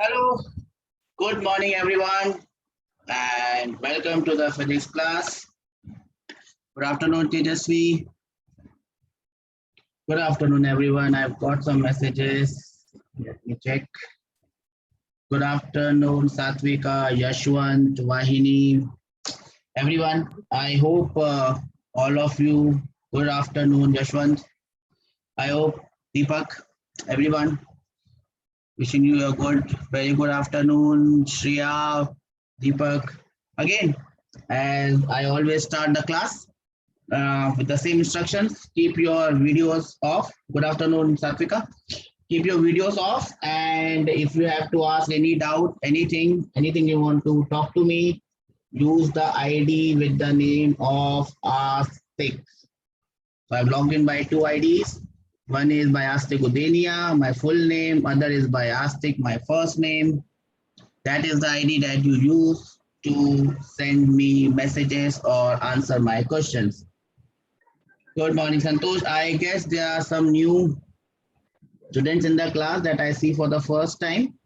Hello, good morning everyone, and welcome to the physics class. Good afternoon, Tejasvi. Good afternoon, everyone. I've got some messages. Let me check. Good afternoon, Satvika, Yashwant, Vahini, everyone. I hope all of you. Good afternoon, Yashwant. I hope Deepak, everyone. Wishing you a very good afternoon, Shreya, Deepak. Again, as I always start the class with the same instructions, keep your videos off. Good afternoon, Satvika. Keep your videos off, and if you have to ask any doubt, anything you want to talk to me, use the ID with the name of Ask6. So I've logged in by two IDs. One is by Astik Udenia, my full name. Other is by Astik, my first name. That is the ID that you use to send me messages or answer my questions. Good morning, Santosh. I guess there are some new students in the class that I see for the first time.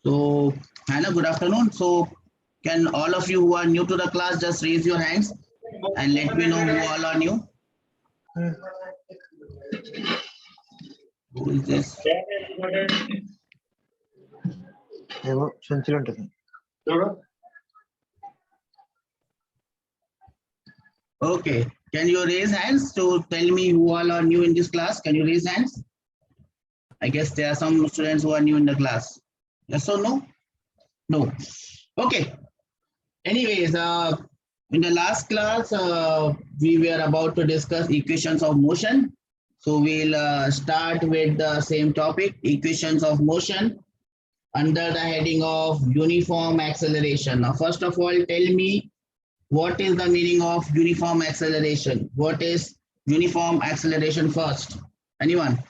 So, Hannah, good afternoon. So, can all of you who are new to the class just raise your hands and let me know who all are new? Who is this? Okay. Can you raise hands to tell me who all are new in this class? Can you raise hands? I guess there are some students who are new in the class. Yes or no? No. Okay. Anyways, in the last class, we were about to discuss equations of motion. So we'll start with the same topic, equations of motion, under the heading of uniform acceleration. Now, first of all, tell me what is the meaning of uniform acceleration? What is uniform acceleration first? Anyone?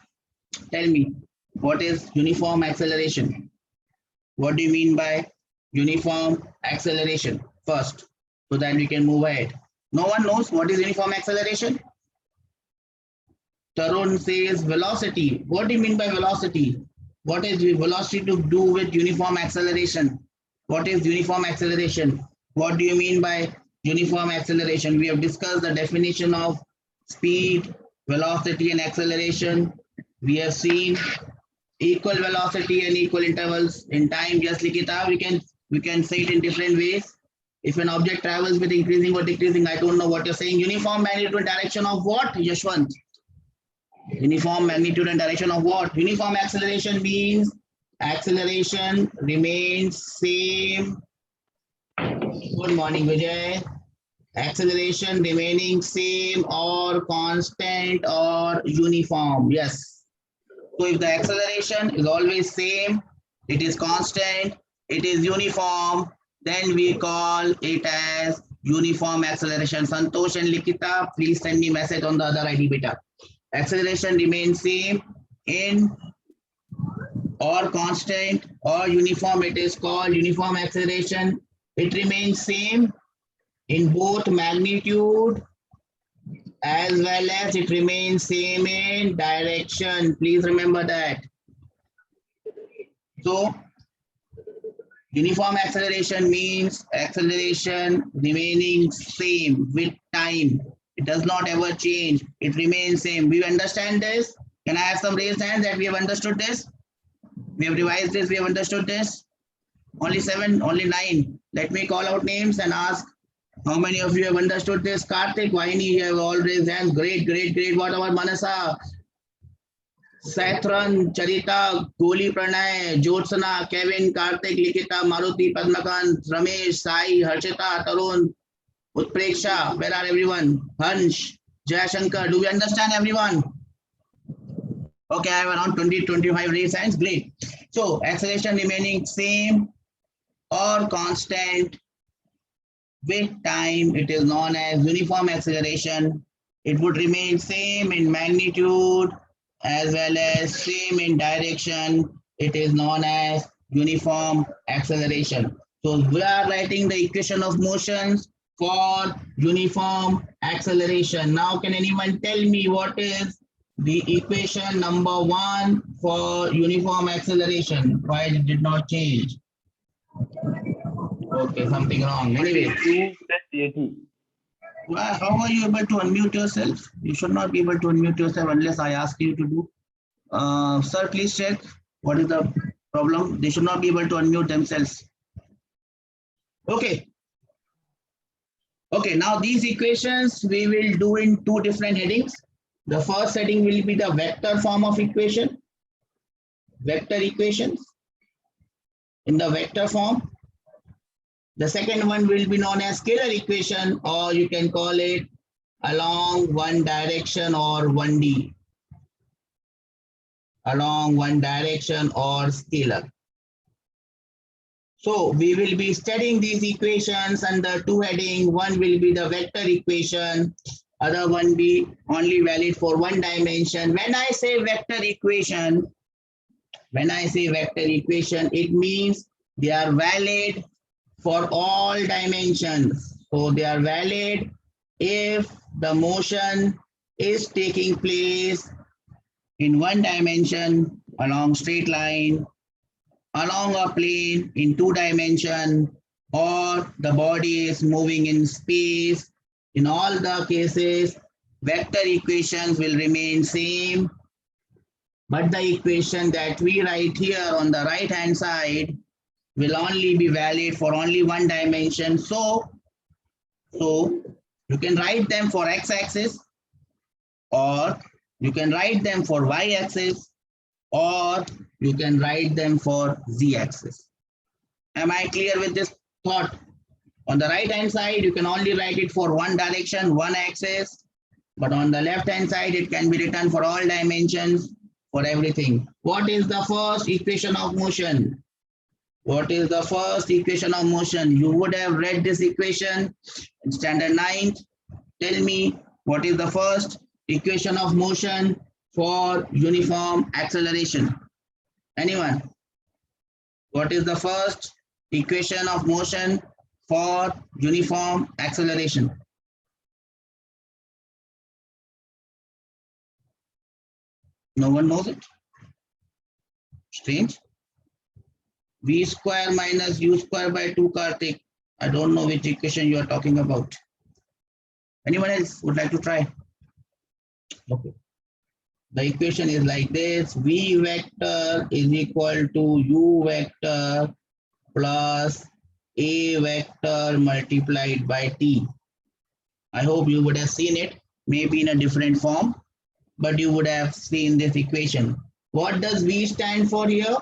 Tell me, what is uniform acceleration? What do you mean by uniform acceleration first, so that we can move ahead? No one knows what is uniform acceleration? Tarun says velocity. What do you mean by velocity? What is velocity to do with uniform acceleration? What is uniform acceleration? What do you mean by uniform acceleration? We have discussed the definition of speed, velocity, and acceleration. We have seen equal velocity and equal intervals in time. Yes, Likita, we can say it in different ways. If an object travels with increasing or decreasing, I don't know what you're saying. Uniform magnitude and direction of what, Yashwant? Uniform magnitude and direction of what? Uniform acceleration means acceleration remains same. Good morning, Vijay. Acceleration remaining same or constant or uniform. Yes. So if the acceleration is always same, it is constant, it is uniform, then we call it as uniform acceleration. Santosh and Likita, please send me message on the other ID beta. Acceleration remains same in or constant or uniform, it is called uniform acceleration. It remains same in both magnitude as well as it remains same in direction. Please remember that. So uniform acceleration means acceleration remaining same with time. It does not ever change. It remains same. We understand this? Can I have some raised hands that we have understood this? We have revised this. We have understood this. Only 7, only 9. Let me call out names and ask how many of you have understood this. Karthik, Vahini, you have all raised hands. Great, great, great. What about Manasa? Sathran, Charita, Goli Pranay, Jyotsana, Kevin, Karthik, Likita, Maruti, Padmakant, Ramesh, Sai, Harshita, Tarun, Utpreksha, where are everyone? Hansh, Jayashankar, do we understand everyone? Okay, I have around 20-25 raised hands. Great. So acceleration remaining same or constant with time, it is known as uniform acceleration. It would remain same in magnitude as well as same in direction. It is known as uniform acceleration. So we are writing the equation of motions for uniform acceleration. Now, can anyone tell me what is the equation number 1 for uniform acceleration. Why it did not change? Okay, something wrong. Anyway, 2 plus AT. how are you able to unmute yourself? You should not be able to unmute yourself unless I ask you to do. Sir, please check what is the problem. They should not be able to unmute themselves. Okay. Okay, now these equations we will do in 2 different headings. The first heading will be the vector form of equation. Vector equations in the vector form. The second one will be known as scalar equation, or you can call it along one direction or 1D. Along one direction or scalar. So we will be studying these equations under 2 heading. One will be the vector equation, other one be only valid for 1 dimension. When I say vector equation, it means they are valid for all dimensions. So they are valid if the motion is taking place in 1 dimension along straight line, along a plane in 2 dimension, or the body is moving in space. In all the cases, vector equations will remain same, but the equation that we write here on the right hand side will only be valid for only 1 dimension. So you can write them for x-axis, or you can write them for y-axis, or you can write them for z-axis. Am I clear with this thought? On the right hand side, you can only write it for 1 direction, 1 axis, but on the left hand side, it can be written for all dimensions, for everything. What is the first equation of motion? What is the first equation of motion? You would have read this equation in standard 9th. Tell me, what is the first equation of motion for uniform acceleration? Anyone? What is the first equation of motion for uniform acceleration? No one knows it? Strange. V square minus U square by 2, Karthik. I don't know which equation you are talking about. Anyone else would like to try? Okay. The equation is like this: V vector is equal to U vector plus A vector multiplied by T. I hope you would have seen it, maybe in a different form, but you would have seen this equation. What does V stand for here?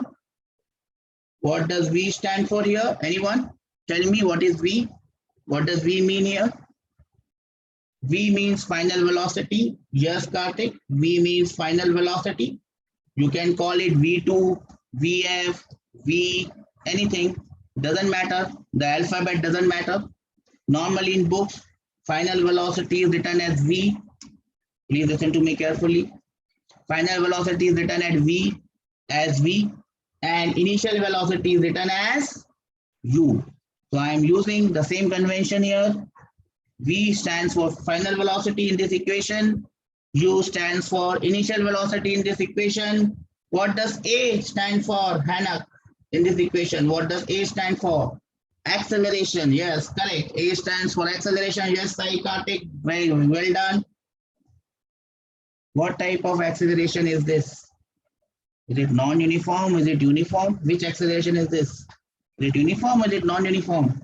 What does V stand for here? Anyone? Tell me, what is V? What does V mean here? V means final velocity. Yes, Karthik, V means final velocity. You can call it V2, VF, V, anything. Doesn't matter. The alphabet doesn't matter. Normally in books, final velocity is written as V. Please listen to me carefully. Final velocity is written as V, and initial velocity is written as U. So I am using the same convention here. V stands for final velocity in this equation. U stands for initial velocity in this equation. What does A stand for, Hanak, in this equation? What does A stand for? Acceleration. Yes, correct. A stands for acceleration. Yes, Sai Karthik, very well done. What type of acceleration is this? Is it non-uniform? Is it uniform? Which acceleration is this? Is it uniform or is it non-uniform?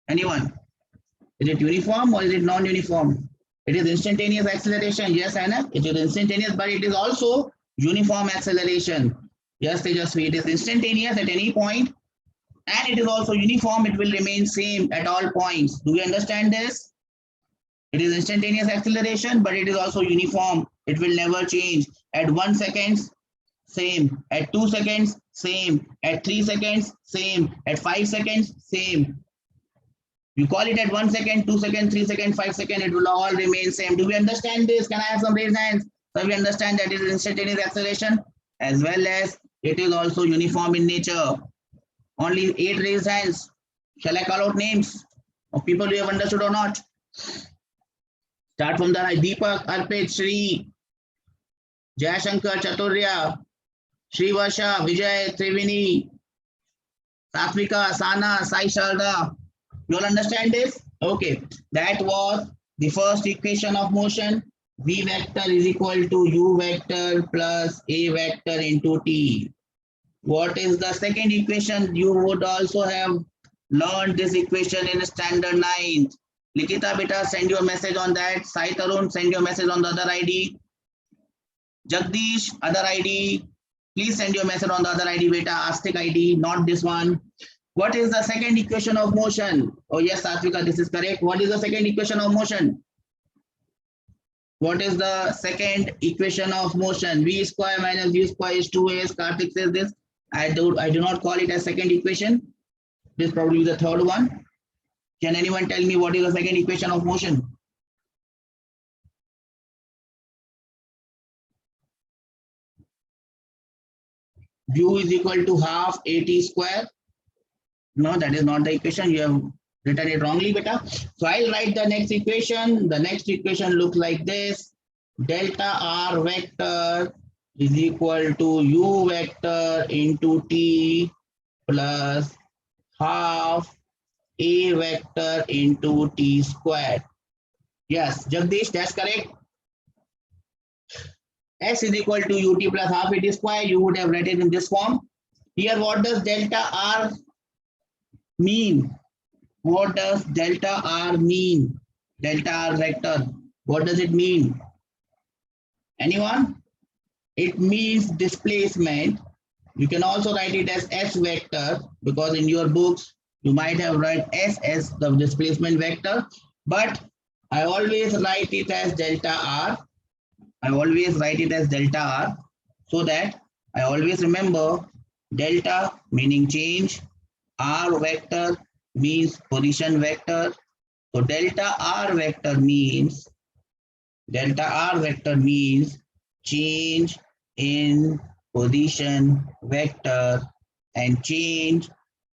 Anyone? Is it uniform or is it non-uniform? It is instantaneous acceleration. Yes, Anna, it is instantaneous, but it is also uniform acceleration. Yes, Tejasvi, it is instantaneous at any point, and it is also uniform. It will remain same at all points. Do we understand this? It is instantaneous acceleration, but it is also uniform. It will never change. At 1 second, same. At 2 seconds, same. At 3 seconds, same. At 5 seconds, same. You call it at 1 second, 2 seconds, 3 seconds, 5 seconds, it will all remain same. Do we understand this? Can I have some raised hands? So we understand that it is instantaneous acceleration as well as it is also uniform in nature. Only 8 raised hands. Shall I call out names of people who have understood or not? Start from the Deepak, Arpit, Shri, Jayashankar, Chaturya, Srivarsha, Vijay, Triveni, Satvika, Sana, Sai Sharda. You all understand this? Okay. That was the first equation of motion. V vector is equal to U vector plus A vector into T. What is the second equation? You would also have learned this equation in standard 9th. Likita beta, send your message on that. Sai Tarun, send your message on the other ID. Jagdish, other ID. Please send your message on the other ID beta, Astic ID, not this one. What is the second equation of motion? Oh yes, Satvika, this is correct. What is the second equation of motion? What is the second equation of motion? V square minus U square is 2as. Karthik says this. I do not call it a second equation. This is probably the third one. Can anyone tell me what is the second equation of motion? U is equal to half AT square. No, that is not the equation. You have written it wrongly, beta. So I'll write the next equation. The next equation looks like this. Delta R vector is equal to U vector into T plus half A vector into T squared. Yes, Jagdish, that's correct. S is equal to UT plus half AT square. You would have read it in this form. Here, what does delta R mean? What does delta R mean? Delta R vector. What does it mean? Anyone? It means displacement. You can also write it as S vector because in your books you might have write S as the displacement vector, but I always write it as delta R. I always write it as delta R so that I always remember delta meaning change, R vector means position vector. So delta R vector means change in position vector, and change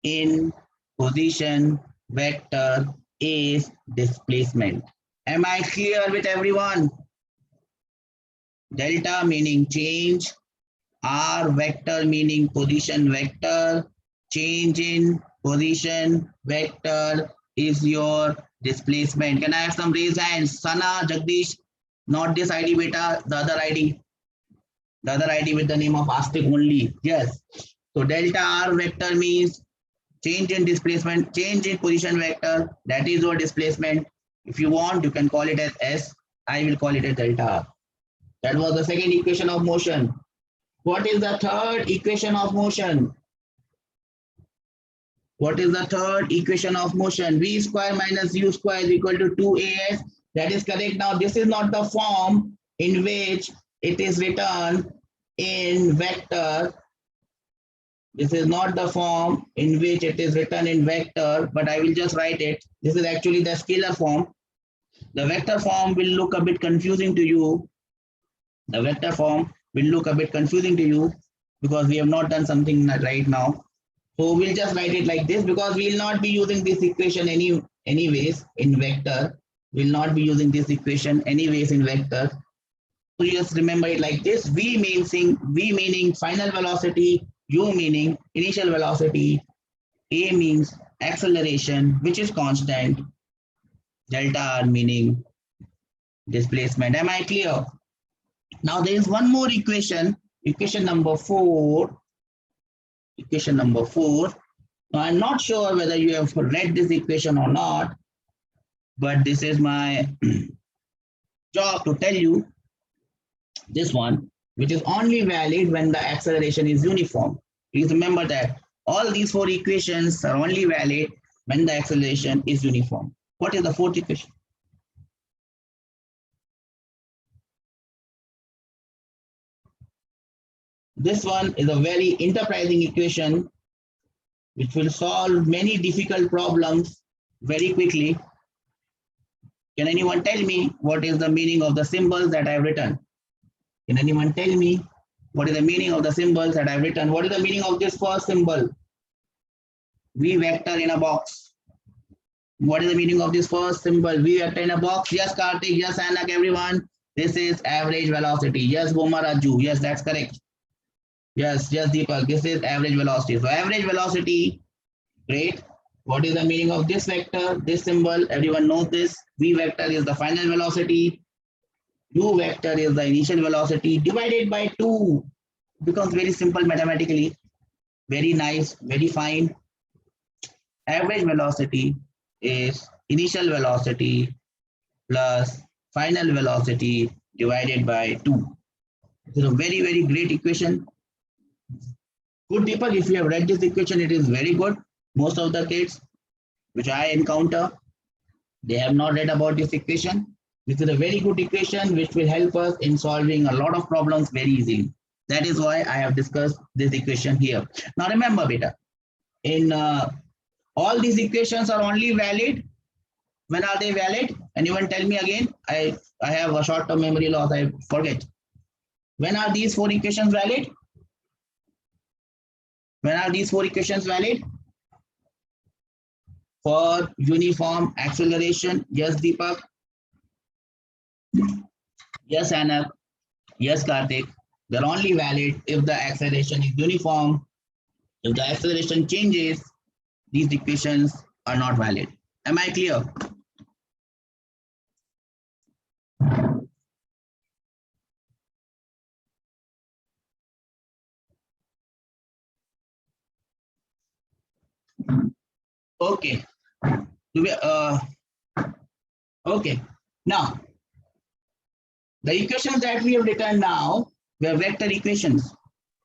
in position vector is displacement. Am I clear with everyone? Delta meaning change, R vector meaning position vector, change in position vector is your displacement. Can I have some raised hands? Sana, Jagdish, not this ID beta, the other ID. The other ID with the name of Astic only. Yes. So delta R vector means change in displacement, change in position vector. That is your displacement. If you want, you can call it as S. I will call it as delta R. That was the second equation of motion. What is the third equation of motion? What is the third equation of motion? V square minus U square is equal to 2as. That is correct. Now, this is not the form in which it is written in vector. This is not the form in which it is written in vector, but I will just write it. This is actually the scalar form. The vector form will look a bit confusing to you. The vector form will look a bit confusing to you because we have not done something right now. So we'll just write it like this because we will not be using this equation anyways in vector. We'll not be using this equation anyways in vector. So you just remember it like this. V meaning final velocity, U meaning initial velocity, A means acceleration, which is constant, delta R meaning displacement. Am I clear? Now there is one more equation, equation number 4. Equation number 4. Now I'm not sure whether you have read this equation or not, but this is my job to tell you this one, which is only valid when the acceleration is uniform. Please remember that all these 4 equations are only valid when the acceleration is uniform. What is the fourth equation? This one is a very enterprising equation which will solve many difficult problems very quickly. Can anyone tell me what is the meaning of the symbols that I have written? Can anyone tell me what is the meaning of the symbols that I have written? What is the meaning of this first symbol? V vector in a box. What is the meaning of this first symbol? V vector in a box. Yes, Karthik. Yes, Anak, everyone. This is average velocity. Yes, Boma Raju. Yes, that's correct. Yes, yes, Deepak. This is average velocity. So average velocity, great. What is the meaning of this vector? This symbol, everyone knows this. V vector is the final velocity. U vector is the initial velocity divided by 2. Becomes very simple mathematically. Very nice, very fine. Average velocity is initial velocity plus final velocity divided by 2. This is a very, very great equation. Good, Deepak, if you have read this equation, it is very good. Most of the kids which I encounter, they have not read about this equation. This is a very good equation which will help us in solving a lot of problems very easily. That is why I have discussed this equation here. Now remember, beta, in all these equations are only valid. When are they valid? Anyone tell me again? I have a short-term memory loss. I forget. When are these 4 equations valid? When are these 4 equations valid? For uniform acceleration. Yes, Deepak. Yes, Anna. Yes, Karthik. They're only valid if the acceleration is uniform. If the acceleration changes, these equations are not valid. Am I clear? Okay. Okay. Now, the equations that we have written now were vector equations.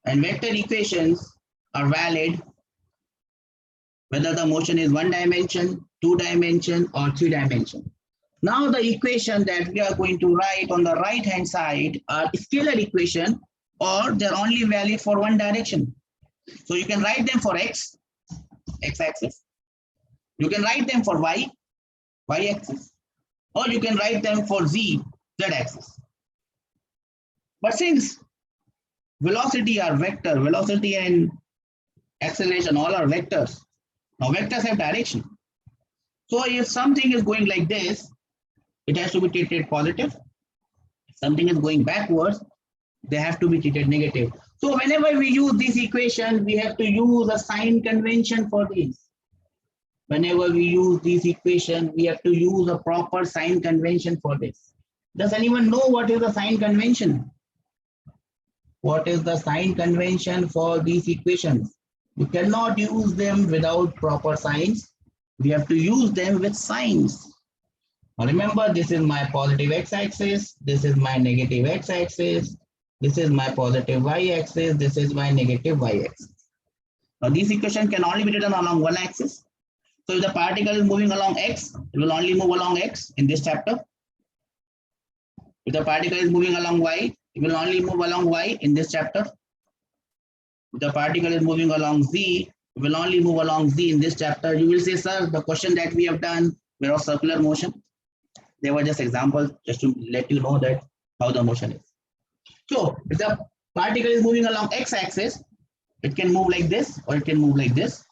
And vector equations are valid whether the motion is 1 dimension, 2 dimension, or 3 dimension. Now the equation that we are going to write on the right hand side are scalar equation, or they're only valid for one direction. So you can write them for x axis. You can write them for y axis, or you can write them for z axis. But since velocity are vector, velocity and acceleration all are vectors. Now vectors have direction. So if something is going like this, it has to be treated positive. If something is going backwards, they have to be treated negative. So whenever we use this equation, we have to use a sign convention for this. Whenever we use this equation, we have to use a proper sign convention for this. Does anyone know what is the sign convention? What is the sign convention for these equations? We cannot use them without proper signs. We have to use them with signs. Now remember, this is my positive x-axis, this is my negative x-axis, this is my positive y-axis, this is my negative y-axis. Now these equations can only be written along one axis. So if the particle is moving along x, it will only move along x in this chapter. If the particle is moving along y, it will only move along y in this chapter. If the particle is moving along z, it will only move along z in this chapter. You will say, sir, the question that we have done were of circular motion. They were just examples, just to let you know that how the motion is. So if the particle is moving along x-axis, it can move like this or it can move like this.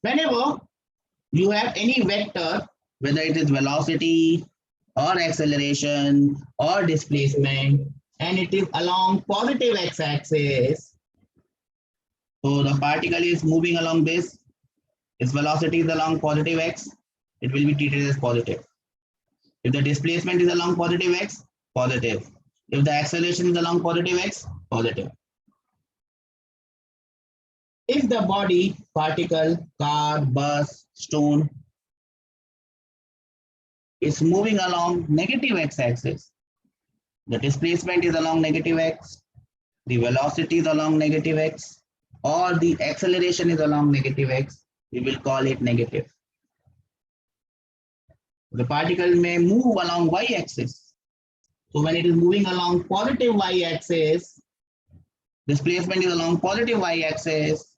Whenever you have any vector, whether it is velocity or acceleration or displacement, and it is along positive x-axis, so the particle is moving along this, its velocity is along positive x, it will be treated as positive. If the displacement is along positive x, positive. If the acceleration is along positive x, positive. If the body, particle, car, bus, stone is moving along negative x-axis, the displacement is along negative x, the velocity is along negative x, or the acceleration is along negative x, we will call it negative. The particle may move along y-axis. So when it is moving along positive y-axis, displacement is along positive y-axis,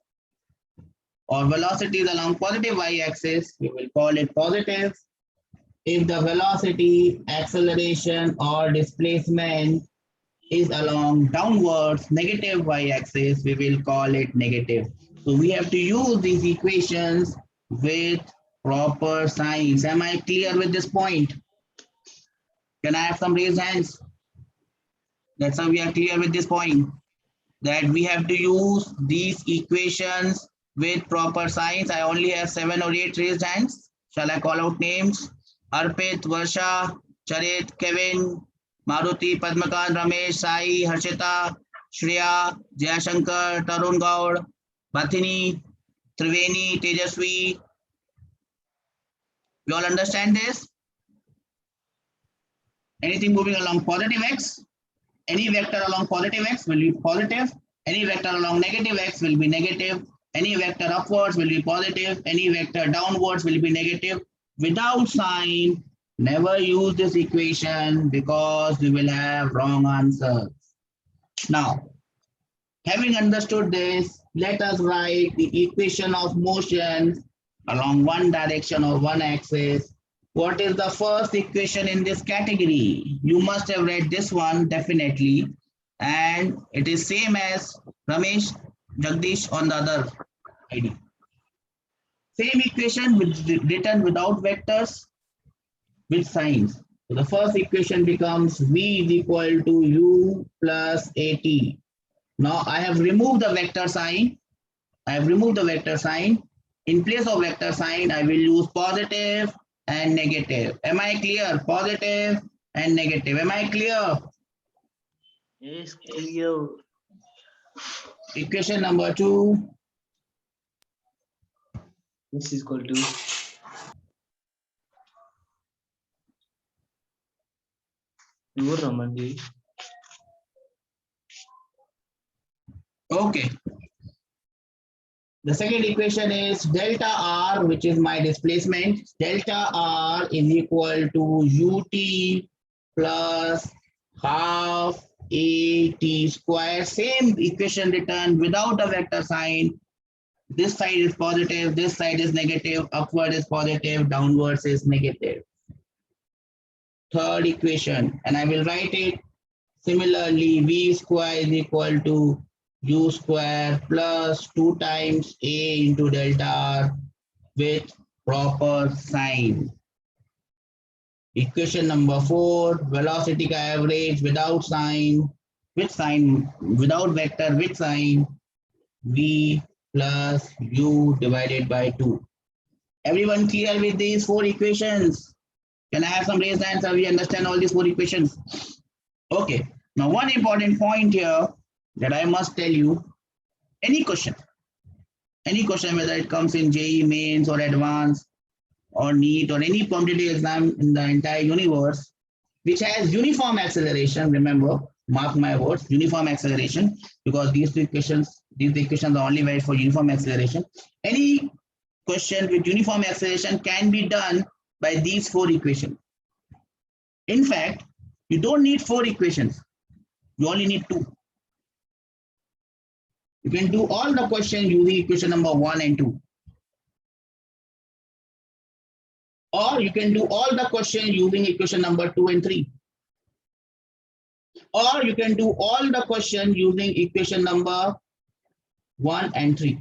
or velocity is along positive y-axis, we will call it positive. If the velocity, acceleration, or displacement is along downwards negative y-axis, we will call it negative. So we have to use these equations with proper signs. Am I clear with this point? Can I have some raised hands? That's how we are clear with this point, that we have to use these equations with proper signs. I only have 7 or 8 raised hands. Shall I call out names? Arpit, Varsha, Charit, Kevin, Maruti, Padmakant, Ramesh, Sai, Harshita, Shreya, Jayashankar, Tarun Gaur, Bathini, Triveni, Tejasvi. You all understand this? Anything moving along positive x? Any vector along positive x will be positive. Any vector along negative x will be negative. Any vector upwards will be positive. Any vector downwards will be negative. Without sign, never use this equation because we will have wrong answers. Now, having understood this, let us write the equation of motion along one direction or one axis. What is the first equation in this category? You must have read this one definitely. And it is same as Ramesh, Jagdish on the other ID. Same equation written without vectors with signs. So the first equation becomes V is equal to U plus AT. Now I have removed the vector sign. In place of vector sign, I will use positive and negative. Am I clear? Positive and negative. Am I clear? Yes, clear. Equation number 2. This is equal to Ramanji. Okay. The second equation is delta R, which is my displacement. Delta R is equal to UT plus half AT square. Same equation written without a vector sign. This side is positive, this side is negative, upward is positive, downwards is negative. Third equation, and I will write it similarly, V square is equal to U square plus 2 times A into delta R with proper sign. Equation number 4, velocity ka average without sign, with sign, without vector, with sign, V plus U divided by 2. Everyone clear with these 4 equations? Can I have some raised hands so we understand all these 4 equations? Okay. Now one important point here that I must tell you, any question whether it comes in JEE mains or advanced or NEET or any competitive exam in the entire universe, which has uniform acceleration, remember, mark my words, uniform acceleration, because these equations are only valid for uniform acceleration. Any question with uniform acceleration can be done by these 4 equations. In fact, you don't need 4 equations. You only need 2. You can do all the questions using equation number 1 and 2. Or you can do all the questions using equation number 2 and 3. Or you can do all the questions using equation number 1 and 3.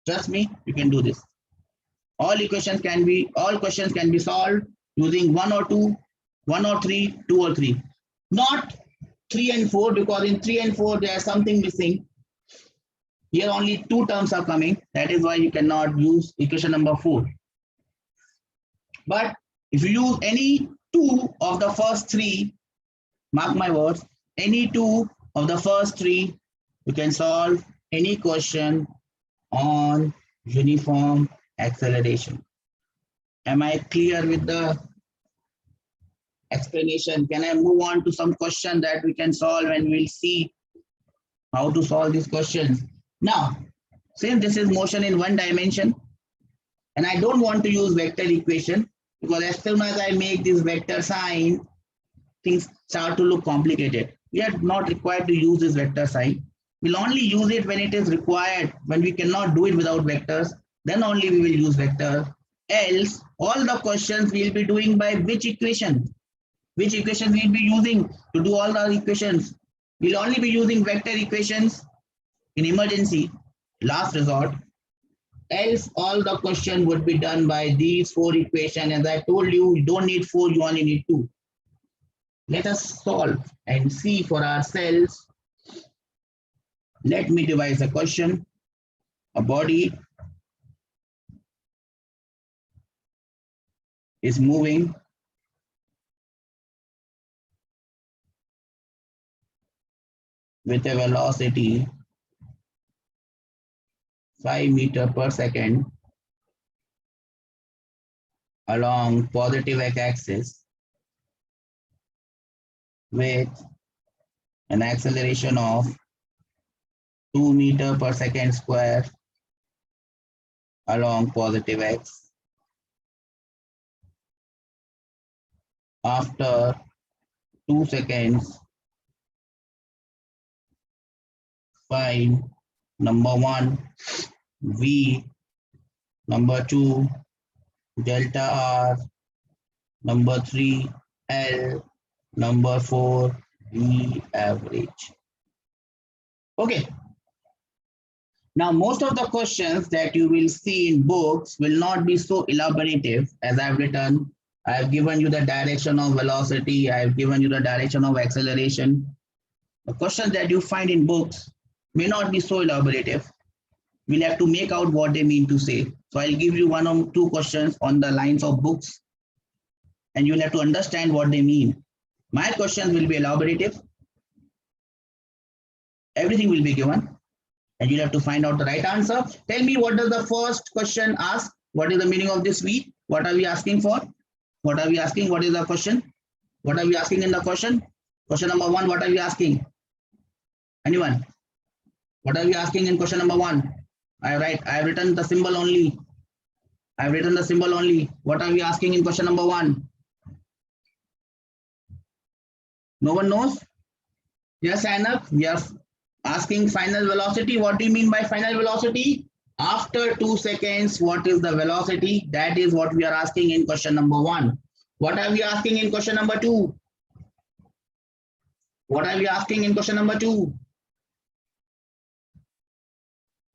Trust me, you can do this. All questions can be solved using 1 or 2, 1 or 3, 2 or 3. Not 3 and 4, because in 3 and 4 there is something missing. Here only 2 terms are coming. That is why you cannot use equation number 4. But if you use any 2 of the first 3, mark my words, any 2 of the first 3, you can solve any question on uniform acceleration. Am I clear with the explanation? Can I move on to some question that we can solve and we'll see how to solve these questions? Now, since this is motion in one dimension, and I don't want to use vector equation, because as soon as I make this vector sign, things start to look complicated. We are not required to use this vector sign. We'll only use it when it is required. When we cannot do it without vectors, then only we will use vector. Else, all the questions we'll be doing by which equation? Which equation we'll be using to do all the equations? We'll only be using vector equations in emergency, last resort. Else all the question would be done by these four equations. As I told you, you don't need four, you only need two. Let us solve and see for ourselves. Let me devise a question. A body is moving with a velocity 5 meters per second along positive x-axis with an acceleration of 2 meters per second square along positive x. After 2 seconds, find number 1 v, number 2 delta r, number 3 L, number 4 v average. Okay. Now, most of the questions that you will see in books will not be so elaborative as I've written. I have given you the direction of velocity. I have given you the direction of acceleration. The questions that you find in books may not be so elaborative. We'll have to make out what they mean to say. So I'll give you one or two questions on the lines of books, and you'll have to understand what they mean. My questions will be elaborative. Everything will be given, and you'll have to find out the right answer. Tell me, what does the first question ask? What is the meaning of this V? What are we asking for? What are we asking? What is the question? What are we asking in the question? Question number 1, what are we asking? Anyone? What are we asking in question number 1? I have written the symbol only. I've written the symbol only. What are we asking in question number 1? No one knows? Yes, Anak, we are asking final velocity. What do you mean by final velocity? After 2 seconds, what is the velocity? That is what we are asking in question number 1. What are we asking in question number 2? What are we asking in question number 2?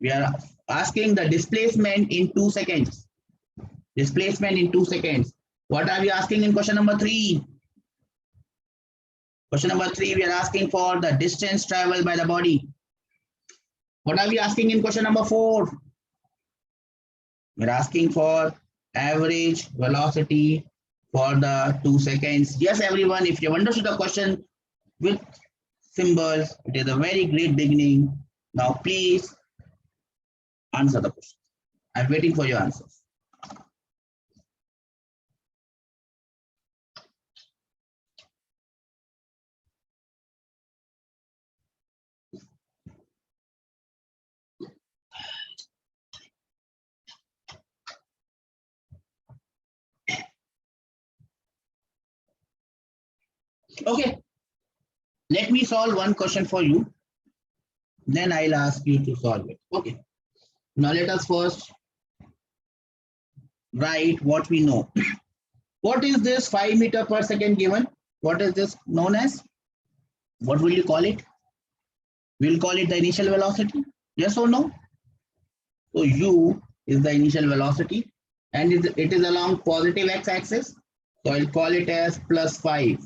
We are asking the displacement in 2 seconds. Displacement in 2 seconds. What are we asking in question number 3? Question number 3, we are asking for the distance traveled by the body. What are we asking in question number 4? We're asking for average velocity for the 2 seconds. Yes, everyone, if you've understood the question with symbols, it is a very great beginning. Now, please answer the question. I'm waiting for your answers. Okay, let me solve one question for you. Then I'll ask you to solve it. Okay, now let us first write what we know. What is this 5 meters per second given? What is this known as? What will you call it? We'll call it the initial velocity. Yes or no? So u is the initial velocity, and it is along positive x-axis. So I'll call it as plus 5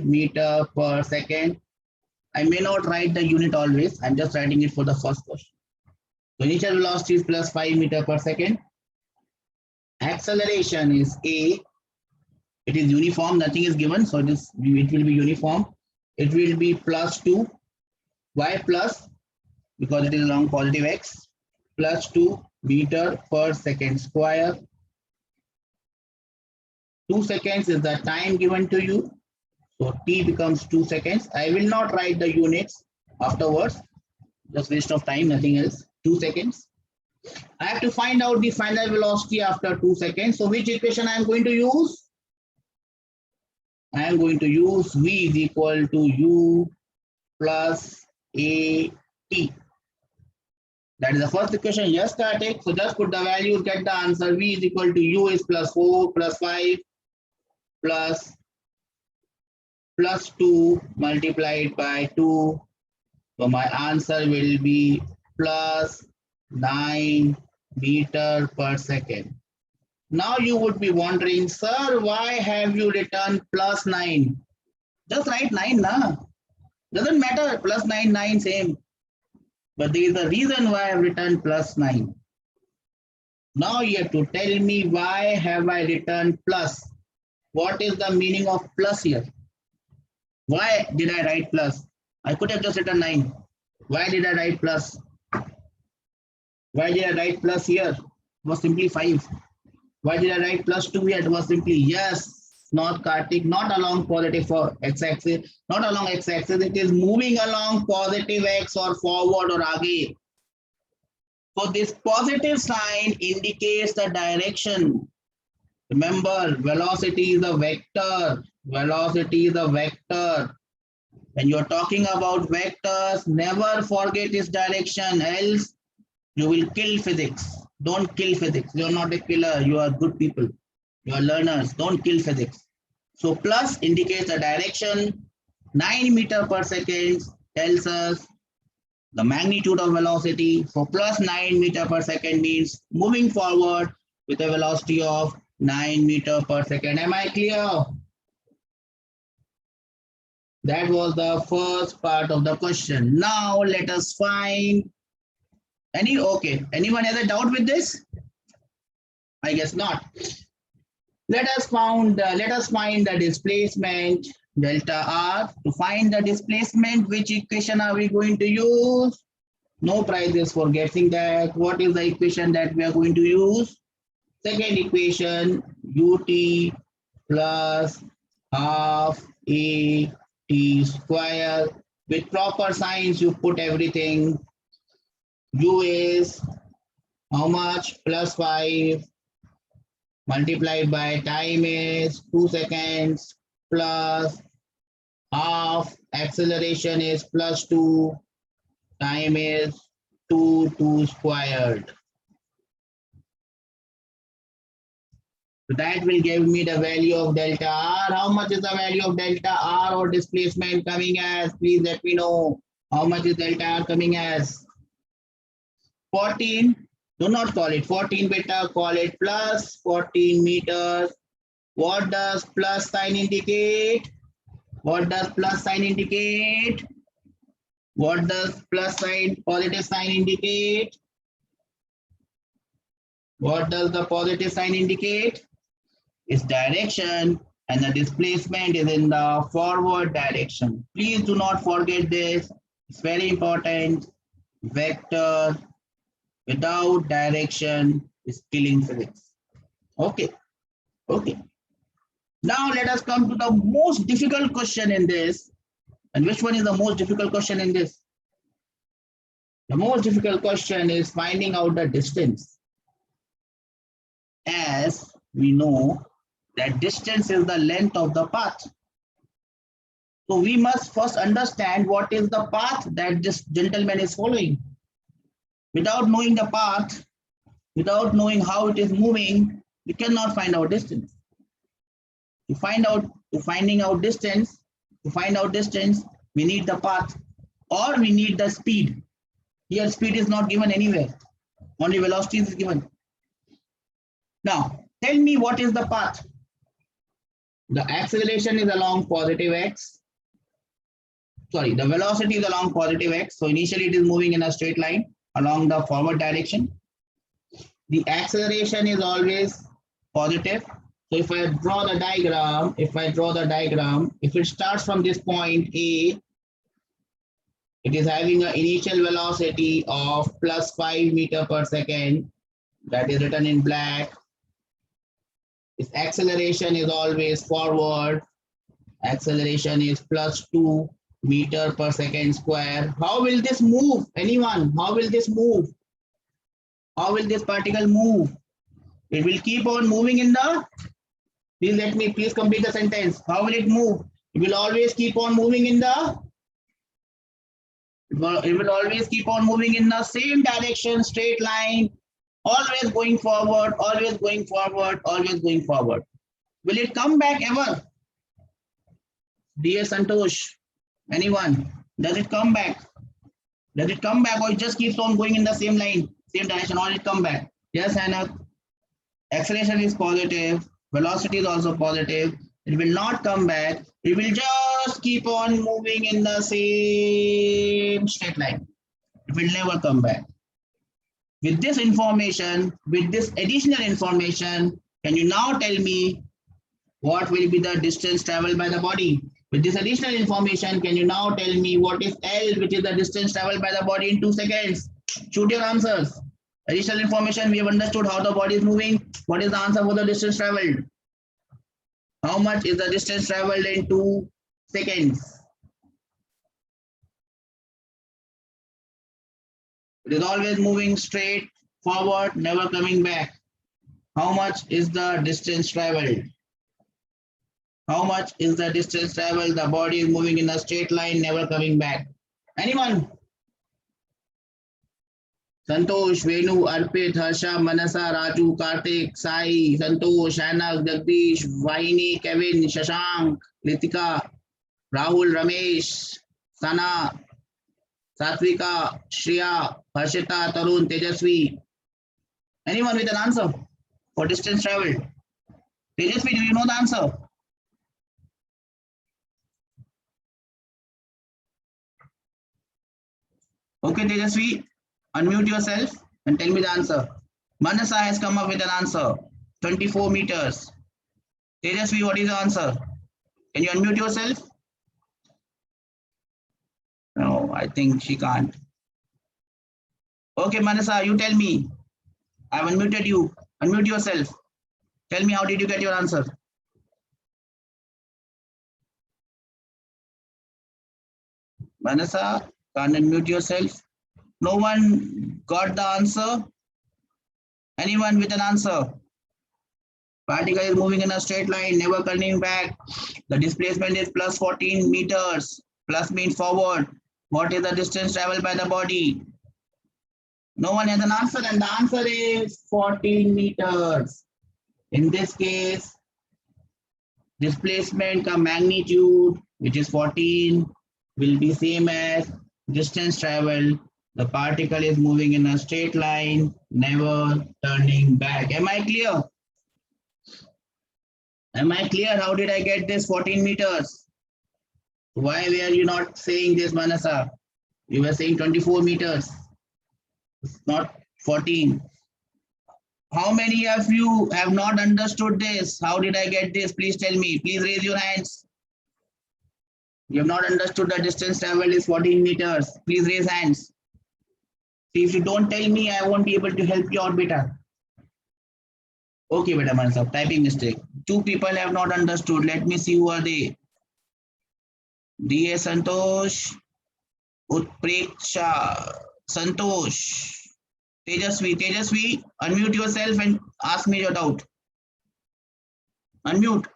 meter per second. I may not write the unit always. I'm just writing it for the first question. So initial velocity is plus 5 meter per second. Acceleration is a. It is uniform. Nothing is given, so it will be uniform. It will be plus 2. Why plus? Because it is along positive x. Plus 2 meter per second square. 2 seconds is the time given to you. So t becomes 2 seconds. I will not write the units afterwards. Just waste of time, nothing else. 2 seconds. I have to find out the final velocity after 2 seconds. So which equation I am going to use? I am going to use v is equal to u plus a t. That is the first equation. Yes, static. So just put the values, get the answer. V is equal to u is plus 4 plus 5 plus 2 multiplied by 2. So my answer will be plus 9 meter per second. Now you would be wondering, sir, why have you written plus 9? Just write 9, na? Doesn't matter, plus 9, 9, same. But there is a reason why I've written plus 9. Now you have to tell me why have I written plus? What is the meaning of plus here? Why did I write plus? I could have just written 9. Why did I write plus? Why did I write plus here? It was simply 5. Why did I write plus 2 here? It was simply yes, not Kartik, not along positive for x-axis, not along x-axis. It is moving along positive x or forward or aage. So this positive sign indicates the direction. Remember, velocity is a vector. Velocity is a vector. When you're talking about vectors, never forget its direction, else you will kill physics. Don't kill physics. You're not a killer. You are good people. You are learners. Don't kill physics. So plus indicates the direction. 9 meter per second tells us the magnitude of velocity. So plus 9 meter per second means moving forward with a velocity of 9 meter per second. Am I clear? That was the first part of the question. Now let us find anyone has a doubt with this? I guess not. Let us find the displacement delta r. To find the displacement, which equation are we going to use? No prizes for guessing that. What is the equation that we are going to use? Second equation, ut plus half a t square. With proper signs, you put everything. U is how much? Plus 5 multiplied by time is 2 seconds plus half acceleration is plus 2, time is 2 squared. So that will give me the value of delta r. How much is the value of delta r or displacement coming as? Please let me know. How much is delta r coming as? 14. Do not call it 14 beta, call it plus 14 meters. What does plus sign indicate? What does plus sign indicate? What does plus sign, positive sign indicate? What does the positive sign indicate? Its direction, and the displacement is in the forward direction. Please do not forget this. It's very important. Vector without direction is killing physics. Okay. Okay. Now let us come to the most difficult question in this. And which one is the most difficult question in this? The most difficult question is finding out the distance. As we know that distance is the length of the path. So we must first understand what is the path that this gentleman is following. Without knowing the path, without knowing how it is moving, we cannot find out distance. To find out distance, we need the path or we need the speed. Here speed is not given anywhere. Only velocity is given. Now, tell me what is the path. The acceleration is along positive x. Sorry, the velocity is along positive x. So initially it is moving in a straight line along the forward direction. The acceleration is always positive. So if I draw the diagram, if it starts from this point A, it is having an initial velocity of plus 5 meter per second. That is written in black. Its acceleration is always forward. Acceleration is plus 2 meter per second square. How will this move? Anyone? How will this move? How will this particle move? It will keep on moving in the... Please complete the sentence. How will it move? It will always keep on moving in the... It will always keep on moving in the same direction, straight line, always going forward, always going forward, always going forward. Will it come back ever? Dear Santosh, anyone? Does it come back? Does it come back or it just keeps on going in the same line, same direction, or it come back. Yes, Hannah. Acceleration is positive, velocity is also positive. It will not come back. It will just keep on moving in the same straight line. It will never come back. With this information, with this additional information, can you now tell me what will be the distance traveled by the body? With this additional information, can you now tell me what is L, which is the distance traveled by the body in 2 seconds? Shoot your answers. Additional information, we have understood how the body is moving. What is the answer for the distance traveled? How much is the distance traveled in 2 seconds? It is always moving straight forward, never coming back. How much is the distance traveled? How much is the distance traveled? The body is moving in a straight line, never coming back. Anyone? Santosh, Venu, Arpit, Harsha, Manasa, Raju, Kartik, Sai, Santosh, Anak, Jagdish, Vahini, Kevin, Shashank, Ritika, Rahul, Ramesh, Sana, Satvika, Shriya, Harshita, Tarun, Tejasvi. Anyone with an answer for distance traveled? Tejasvi, do you know the answer? Okay, Tejasvi, unmute yourself and tell me the answer. Manasa has come up with an answer, 24 meters. Tejasvi, what is the answer? Can you unmute yourself? No, I think she can't. Okay, Manasa, you tell me. I've unmuted you. Unmute yourself. Tell me, how did you get your answer? Manasa, can't unmute yourself. No one got the answer? Anyone with an answer? Particle is moving in a straight line, never turning back. The displacement is plus 14 meters. Plus means forward. What is the distance traveled by the body? No one has an answer, and the answer is 14 meters. In this case, displacement ka magnitude, which is 14, will be same as distance traveled. The particle is moving in a straight line, never turning back. Am I clear? Am I clear? How did I get this 14 meters? Why were you not saying this, Manasa? You were saying 24 meters, not 14. How many of you have not understood this? How did I get this? Please tell me. Please raise your hands. You have not understood the distance traveled is 14 meters. Please raise hands. See, if you don't tell me, I won't be able to help you out, beta. Okay, beta, Manasa, typing mistake. 2 people have not understood. Let me see who are they. D.A. Santosh, Utpreksha, Santosh, Tejasvi. Tejasvi, unmute yourself and ask me your doubt. Unmute.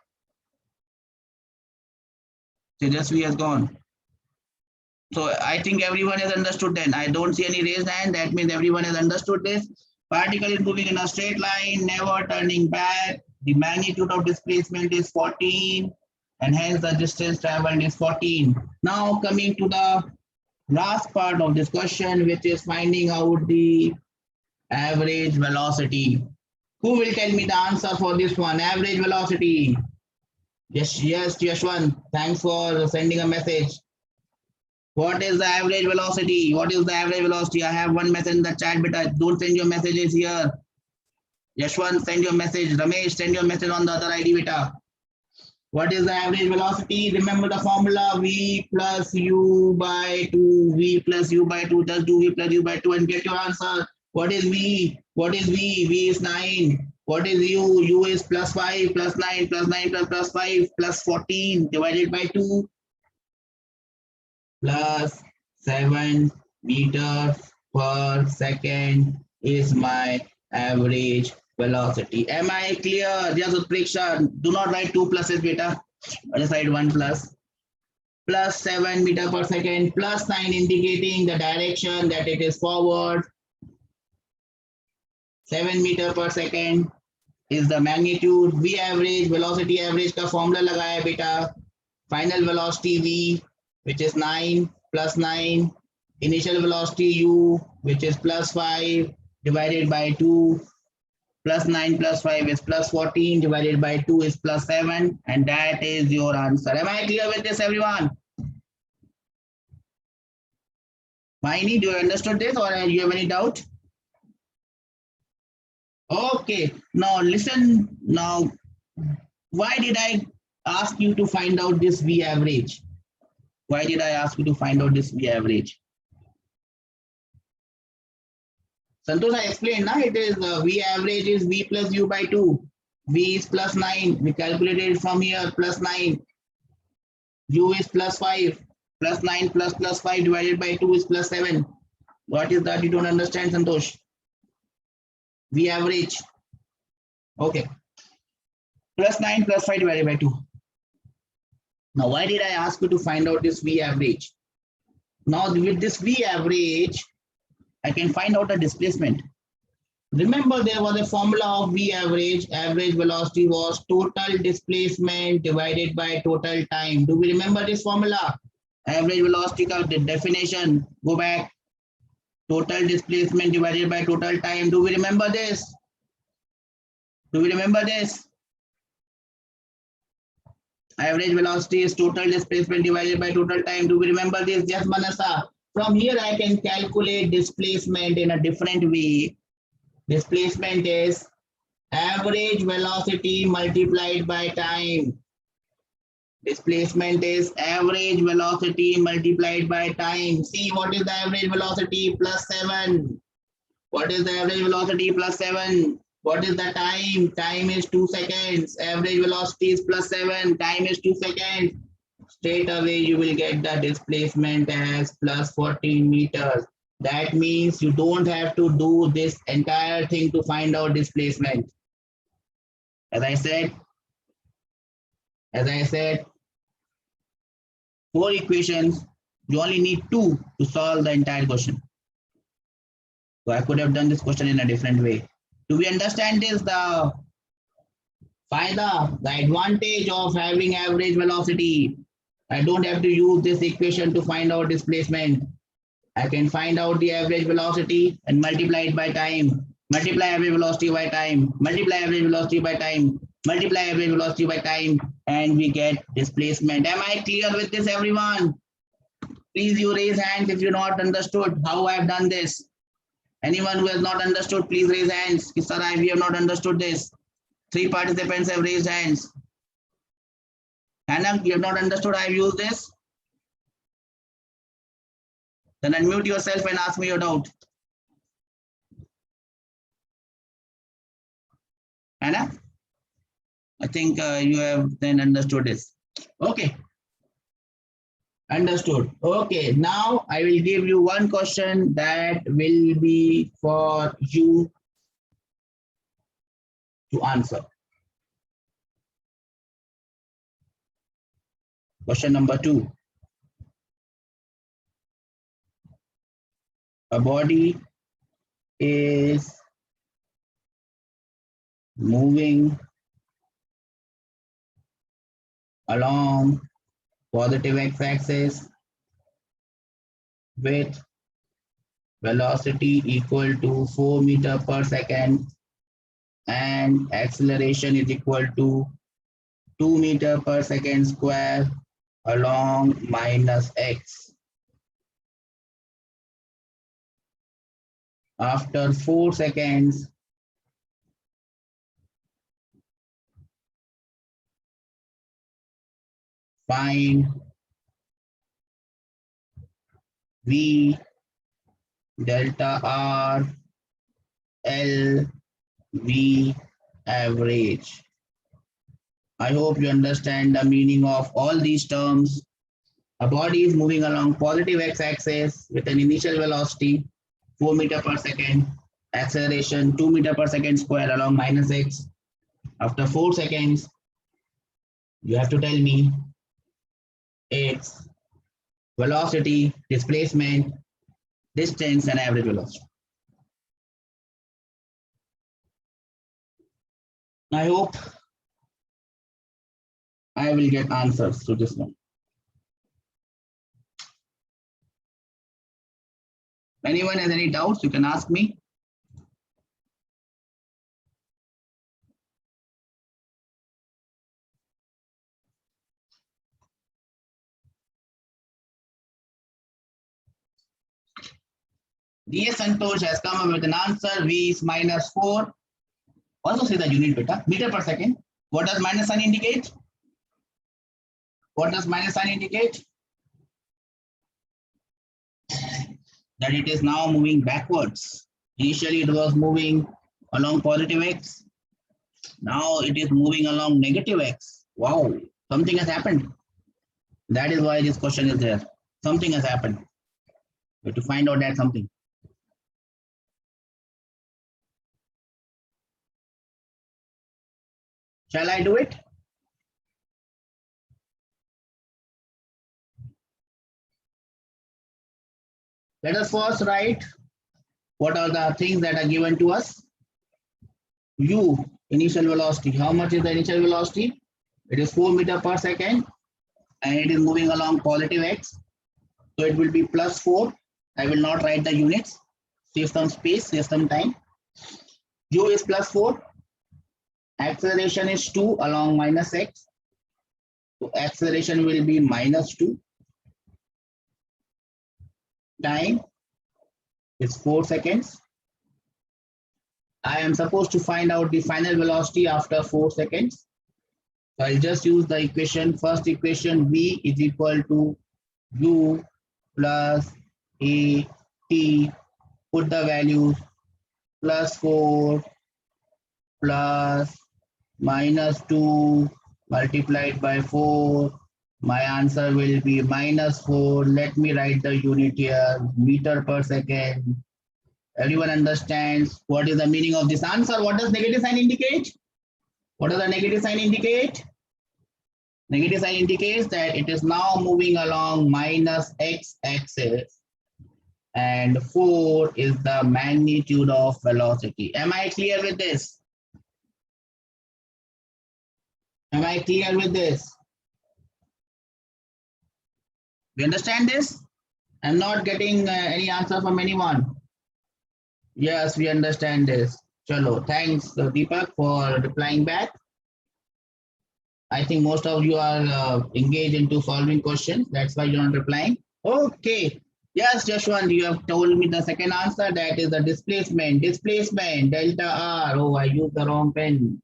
Tejasvi has gone. So I think everyone has understood then. I don't see any raised hand. That means everyone has understood this. Particle is moving in a straight line, never turning back. The magnitude of displacement is 14, and hence the distance traveled is 14. Now coming to the last part of this question, which is finding out the average velocity. Who will tell me the answer for this one? Average velocity. Yes, Yashwant. Thanks for sending a message. What is the average velocity? What is the average velocity? I have one message in the chat, but don't send your messages here. Yashwant, send your message. Ramesh, send your message on the other ID, beta. What is the average velocity? Remember the formula, V plus U by 2. V plus U by 2. Just do V plus U by 2 and get your answer. What is V? What is V? V is 9. What is U? U is plus 5 plus 9 plus 9 plus 5 plus 14 divided by 2 plus 7 meters per second is my average velocity. Am I clear? Just Utpreksha, do not write 2 pluses, beta. Just write 1 plus. Plus 7 meter per second, plus 9 indicating the direction that it is forward. 7 meter per second is the magnitude. V average, velocity average का formula लगाया बेटा. Final velocity V, which is 9 plus 9. Initial velocity U, which is plus 5 divided by 2 plus 9 plus 5 is plus 14 divided by 2 is plus 7, and that is your answer. Am I clear with this, everyone? Maini, do you understood this or you have any doubt? Okay, now listen. Now, why did I ask you to find out this V average? Why did I ask you to find out this V average? Santosh, I explained, na? It is V average is V plus U by 2. V is plus 9. We calculated it from here, plus 9. U is plus 5. Plus 9 plus 5 divided by 2 is plus 7. What is that? You don't understand, Santosh? V average. Okay. Plus 9 plus 5 divided by 2. Now, why did I ask you to find out this V average? Now, with this V average, I can find out the displacement. Remember, there was a formula of V average. Average velocity was total displacement divided by total time. Do we remember this formula? Average velocity का definition. Go back. Total displacement divided by total time. Do we remember this? Do we remember this? Average velocity is total displacement divided by total time. Do we remember this? Yes, Manasa. From here, I can calculate displacement in a different way. Displacement is average velocity multiplied by time. Displacement is average velocity multiplied by time. See, what is the average velocity? Plus 7. What is the average velocity? Plus 7. What is the time? Time is 2 seconds. Average velocity is plus 7. Time is 2 seconds. Straight away, you will get the displacement as plus 14 meters. That means you don't have to do this entire thing to find out displacement. As I said, 4 equations, you only need 2 to solve the entire question. So I could have done this question in a different way. Do we understand this? The advantage of having average velocity. I don't have to use this equation to find out displacement. I can find out the average velocity and multiply it by time. Multiply average velocity by time. Multiply average velocity by time. Multiply average velocity by time. And we get displacement. Am I clear with this, everyone? Please you raise hands if you not understood how I have done this. Anyone who has not understood, please raise hands. Sir, we have not understood this. 3 participants have raised hands. Hannah, you have not understood I have used this? Then unmute yourself and ask me your doubt. Hannah? I think you have then understood this. Okay. Understood. Okay, now I will give you one question that will be for you to answer. Question number 2. A body is moving along positive x-axis with velocity equal to 4 meters per second and acceleration is equal to 2 meters per second square along minus x. After 4 seconds, find V delta R L V average. I hope you understand the meaning of all these terms. A body is moving along positive x-axis with an initial velocity 4 meters per second, acceleration 2 meters per second square along minus x. After 4 seconds, you have to tell me its velocity, displacement, distance, and average velocity. I hope I will get answers to this one. Anyone has any doubts, you can ask me. DS Santosh has come up with an answer. V is -4. Also say the unit beta, meter per second. What does minus sign indicate? What does minus sign indicate? That it is now moving backwards. Initially it was moving along positive x. Now it is moving along negative x. Wow, something has happened. That is why this question is there. Something has happened. We have to find out that something. Shall I do it? Let us first write what are the things that are given to us. U, initial velocity. How much is the initial velocity? It is 4 meters per second and it is moving along positive x. So it will be +4. I will not write the units. Save some space, save some time. U is +4. Acceleration is 2 along -x. So acceleration will be -2. Time is 4 seconds. I am supposed to find out the final velocity after 4 seconds. So I'll just use the equation. First equation, V is equal to U plus AT. Put the values +4 plus -2 multiplied by 4. My answer will be -4. Let me write the unit here, meter per second. Everyone understands what is the meaning of this answer? What does negative sign indicate? What does the negative sign indicate? Negative sign indicates that it is now moving along -x axis and 4 is the magnitude of velocity. Am I clear with this? Am I clear with this? You understand this? I'm not getting any answer from anyone. Yes, we understand this. Chalo, thanks Deepak for replying back. I think most of you are engaged into solving questions. That's why you're not replying. Okay. Yes, Jashwant, you have told me the second answer. That is the displacement. Displacement, delta R. Oh, I used the wrong pen.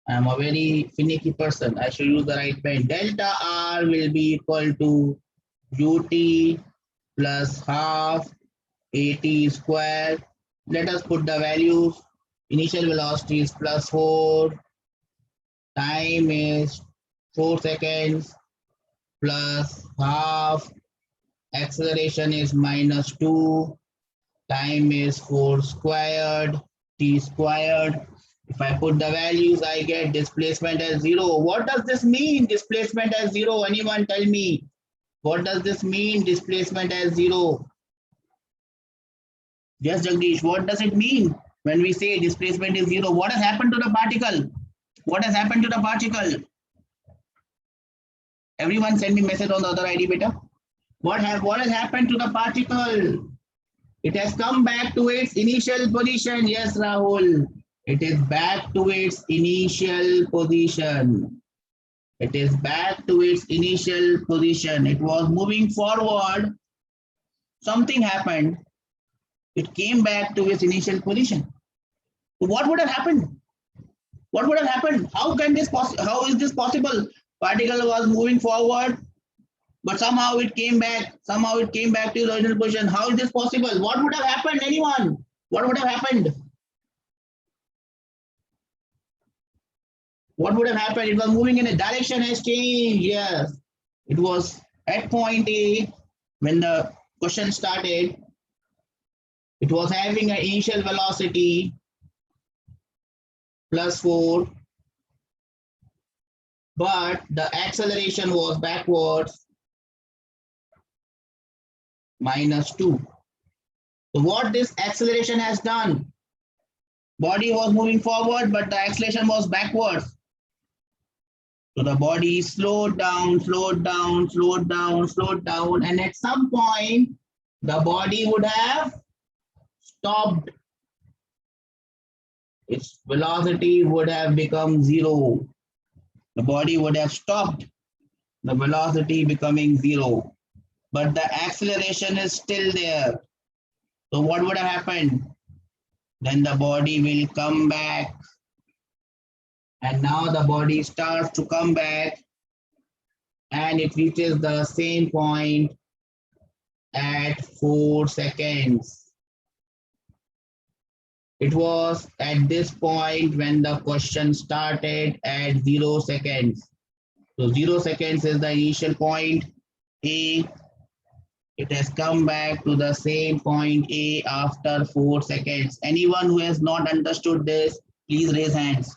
I'm a very finicky person. I should use the right pen. Delta R will be equal to ut plus half at squared. Let us put the values. Initial velocity is +4. Time is 4 seconds plus half. Acceleration is -2. Time is 4 squared. T squared. If I put the values, I get displacement as 0. What does this mean? Displacement as 0. Anyone tell me? What does this mean? Displacement as 0. Yes, Jagdish, what does it mean when we say displacement is 0? What has happened to the particle? What has happened to the particle? Everyone send me message on the other ID beta. What has happened to the particle? It has come back to its initial position. Yes, Rahul. It is back to its initial position. It is back to its initial position. It was moving forward. Something happened. It came back to its initial position. What would have happened? What would have happened? How is this possible? Particle was moving forward, but somehow it came back. Somehow it came back to the original position. How is this possible? What would have happened? Anyone? What would have happened? What would have happened? It was moving in a direction has changed. Yes. It was at point A when the question started. It was having an initial velocity +4, but the acceleration was backwards -2. So what this acceleration has done? Body was moving forward, but the acceleration was backwards. So the body slowed down, slowed down, slowed down, slowed down, and at some point, the body would have stopped. Its velocity would have become 0. The body would have stopped, the velocity becoming 0. But the acceleration is still there. So what would have happened? Then the body will come back. And now the body starts to come back and it reaches the same point at 4 seconds. It was at this point when the question started at 0 seconds. So 0 seconds is the initial point A. It has come back to the same point A after 4 seconds. Anyone who has not understood this, please raise hands.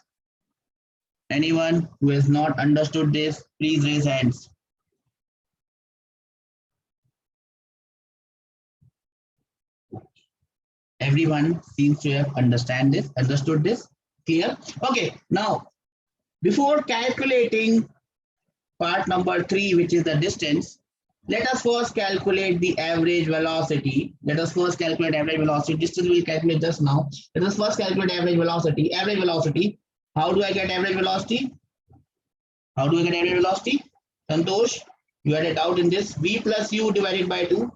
Anyone who has not understood this, please raise hands. Everyone seems to have understood this. Clear? Okay, now before calculating part number 3, which is the distance, let us first calculate the average velocity. Let us first calculate average velocity. Distance we will calculate just now. Let us first calculate average velocity. Average velocity. How do I get average velocity? How do I get average velocity? Santosh, you had a doubt in this. V plus U divided by 2.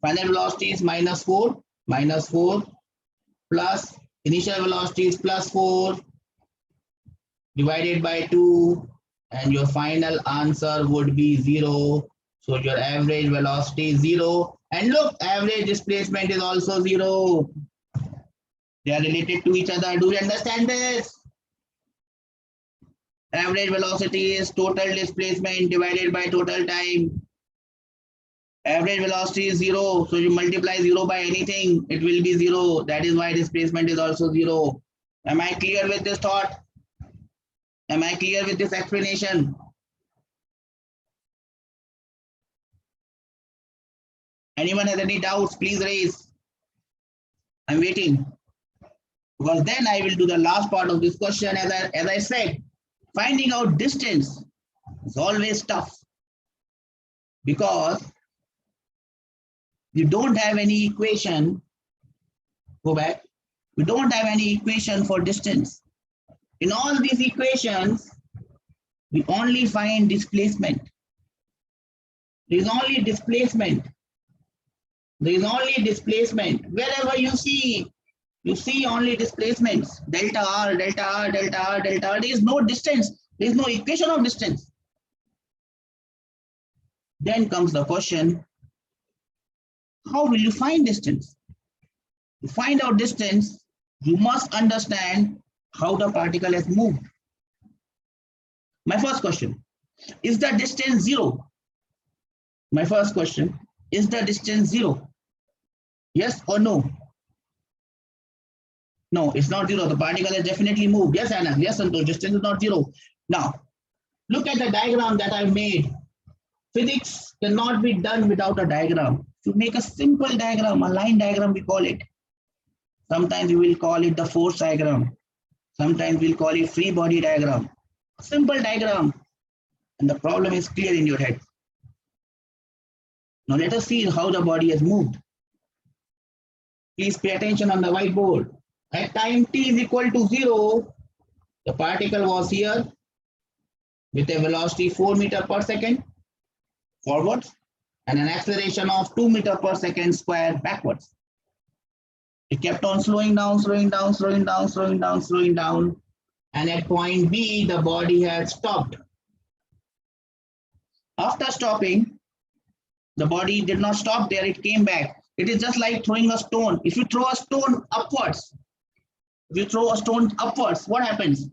Final velocity is minus 4 plus initial velocity is plus 4 divided by 2, and your final answer would be 0. So your average velocity is 0. And look, average displacement is also 0. They are related to each other. Do you understand this? Average velocity is total displacement divided by total time. Average velocity is 0. So you multiply 0 by anything, it will be 0. That is why displacement is also 0. Am I clear with this thought? Am I clear with this explanation? Anyone has any doubts, please raise. I'm waiting. Because then I will do the last part of this question. As I said, finding out distance is always tough. Because you don't have any equation. Go back. We don't have any equation for distance. In all these equations, we only find displacement. There is only displacement. There is only displacement. Wherever you see only displacements. Delta R, delta R, delta R, delta R. There is no distance. There is no equation of distance. Then comes the question, how will you find distance? To find out distance, you must understand how the particle has moved. My first question, is the distance 0? My first question, is the distance 0? Yes or no? No, it's not 0. The particle has definitely moved. Yes, Anna. Yes, Santosh. Distance is not 0. Now, look at the diagram that I made. Physics cannot be done without a diagram. To make a simple diagram, a line diagram, we call it. Sometimes we will call it the force diagram. Sometimes we'll call it free body diagram. A simple diagram. And the problem is clear in your head. Now let us see how the body has moved. Please pay attention on the whiteboard. At time t is equal to 0, the particle was here with a velocity 4 meters per second forwards and an acceleration of 2 meters per second square backwards. It kept on slowing down, slowing down, slowing down, slowing down, slowing down. And at point B, the body had stopped. After stopping, the body did not stop there, it came back. It is just like throwing a stone. If you throw a stone upwards, what happens?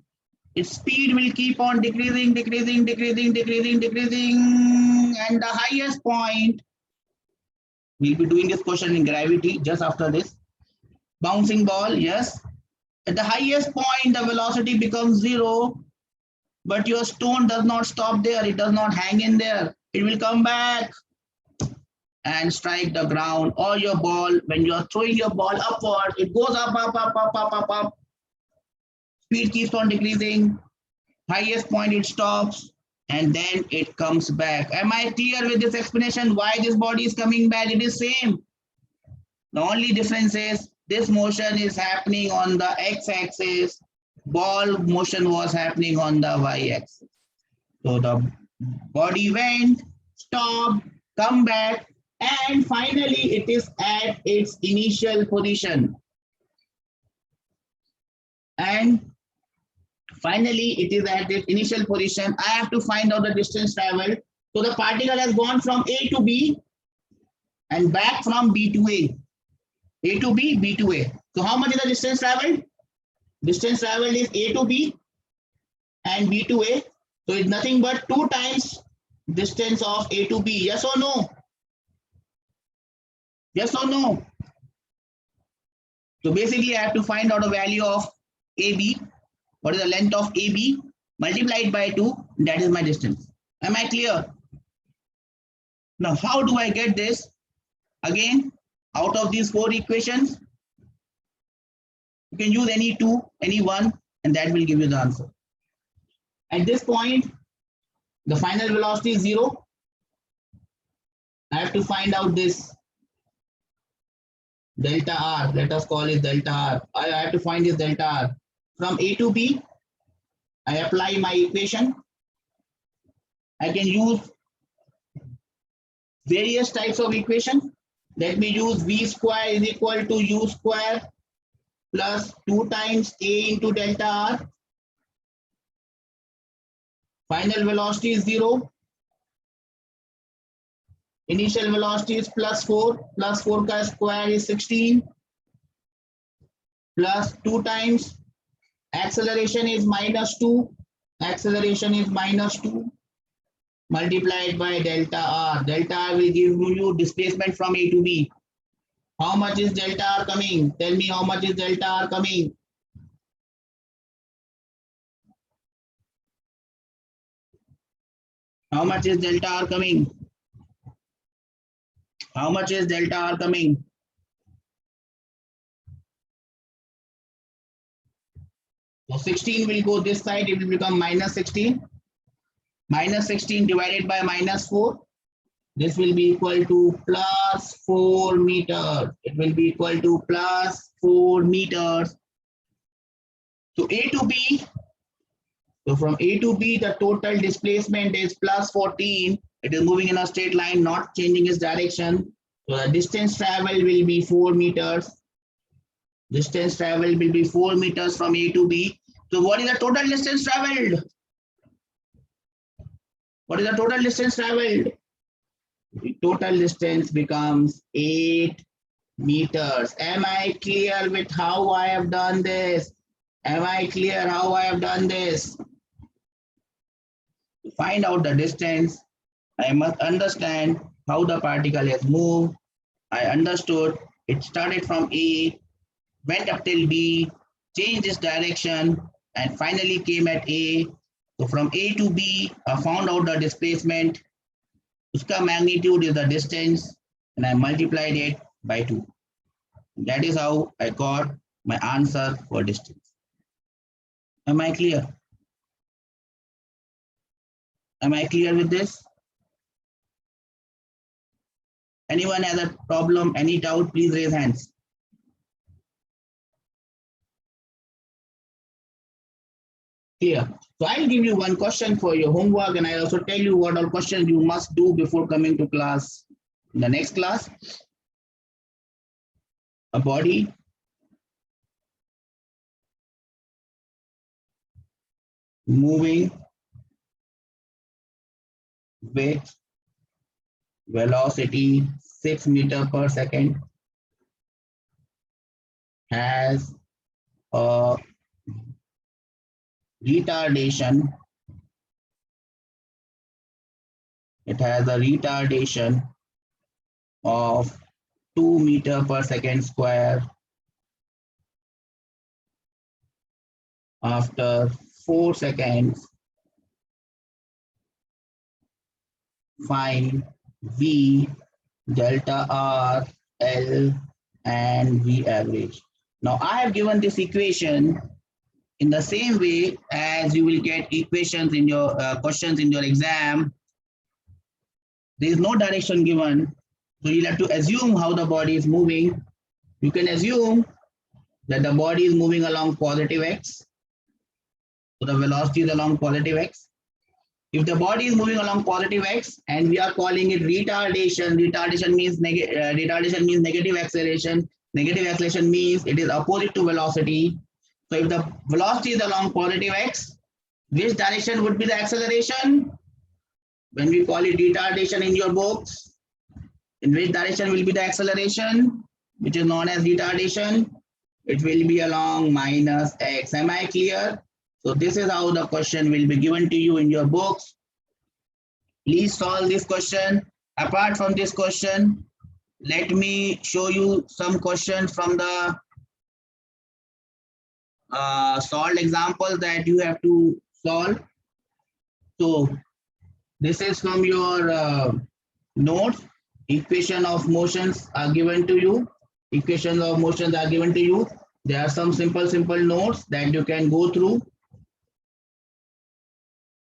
Its speed will keep on decreasing, decreasing, decreasing, decreasing, decreasing. And the highest point, we'll be doing this question in gravity just after this. Bouncing ball, yes. At the highest point, the velocity becomes 0, but your stone does not stop there. It does not hang in there. It will come back and strike the ground, or your ball. When you are throwing your ball upward, it goes up, up, up, up, up, up, up. Speed keeps on decreasing. Highest point, it stops, and then it comes back. Am I clear with this explanation? Why this body is coming back? It is same. The only difference is this motion is happening on the x-axis. Ball motion was happening on the y-axis. So the body went, stopped, come back, and finally it is at its initial position. And finally it is at its initial position. I have to find out the distance traveled. So the particle has gone from A to B and back from B to A. A to B, B to A. So how much is the distance traveled? Distance traveled is A to B and B to A. So it's nothing but 2 times distance of A to B. Yes or no? Yes or no? So basically I have to find out a value of AB. What is the length of AB multiplied by 2? That is my distance. Am I clear? Now how do I get this? Again, out of these 4 equations, you can use any 2, any 1, and that will give you the answer. At this point, the final velocity is 0. I have to find out this delta R. Let us call it delta R. I have to find this delta R. From A to B, I apply my equation. I can use various types of equation. Let me use V square is equal to U square plus 2 times A into delta R. Final velocity is 0. Initial velocity is plus 4 ka square is 16 plus 2 times acceleration is minus 2. Acceleration is minus 2 multiplied by delta R. Delta R will give you displacement from A to B. How much is delta R coming? Tell me how much is delta R coming? How much is delta R coming? How much is delta R coming? So 16 will go this side, it will become minus 16. Minus 16 divided by minus 4. This will be equal to plus 4 meters. It will be equal to plus 4 meters. So A to B. So from A to B, the total displacement is plus 14. It is moving in a straight line, not changing its direction. So the distance traveled will be 4 meters. Distance traveled will be 4 meters from A to B. So what is the total distance traveled? What is the total distance traveled? The total distance becomes 8 meters. Am I clear with how I have done this? Am I clear how I have done this? To find out the distance, I must understand how the particle has moved. I understood it started from A, went up till B, changed its direction, and finally came at A. So from A to B, I found out the displacement. Uska magnitude is the distance, and I multiplied it by 2. That is how I got my answer for distance. Am I clear? Am I clear with this? Anyone has a problem, any doubt, please raise hands. Clear. So I'll give you one question for your homework, and I'll also tell you what all questions you must do before coming to class. In the next class, a body moving with velocity 6 meters per second has a retardation. It has a retardation of 2 meters per second square. After 4 seconds, find V, delta R, L, and V average. Now I have given this equation in the same way as you will get equations in your questions in your exam. There is no direction given, so you'll have to assume how the body is moving. You can assume that the body is moving along positive x. So the velocity is along positive x. If the body is moving along positive x and we are calling it retardation, retardation means negative acceleration. Negative acceleration means it is opposite to velocity. So if the velocity is along positive x, which direction would be the acceleration? When we call it retardation in your books, in which direction will be the acceleration, which is known as retardation? It will be along minus x. Am I clear? So this is how the question will be given to you in your books. Please solve this question. Apart from this question, let me show you some questions from the solved examples that you have to solve. So this is from your notes. Equation of motions are given to you. Equations of motions are given to you. There are some simple notes that you can go through.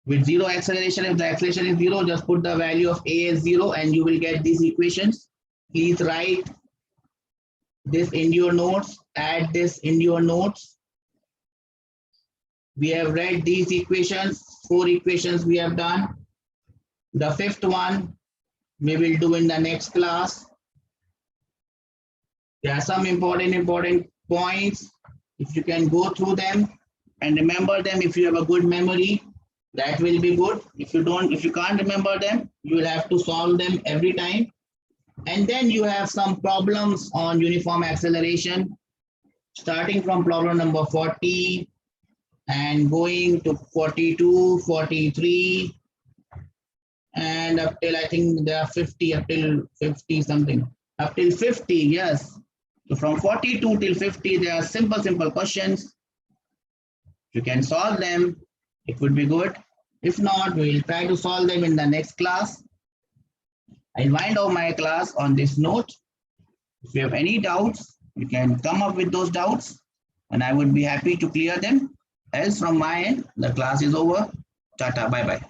With zero acceleration, if the acceleration is zero, just put the value of a as 0 and you will get these equations. Please write this in your notes, add this in your notes. We have read these equations, 4 equations we have done. The 5th one we will do in the next class. There are some important points. If you can go through them and remember them, if you have a good memory, that will be good. If you can't remember them, you will have to solve them every time. And then you have some problems on uniform acceleration, starting from problem number 40 and going to 42, 43, and up till I think there are 50, up till 50 something, up till 50, yes. So from 42 till 50, there are simple questions. You can solve them, it would be good. If not, we will try to solve them in the next class. I'll wind up my class on this note. If you have any doubts, you can come up with those doubts and I would be happy to clear them. Else from my end, the class is over. Tata, bye-bye.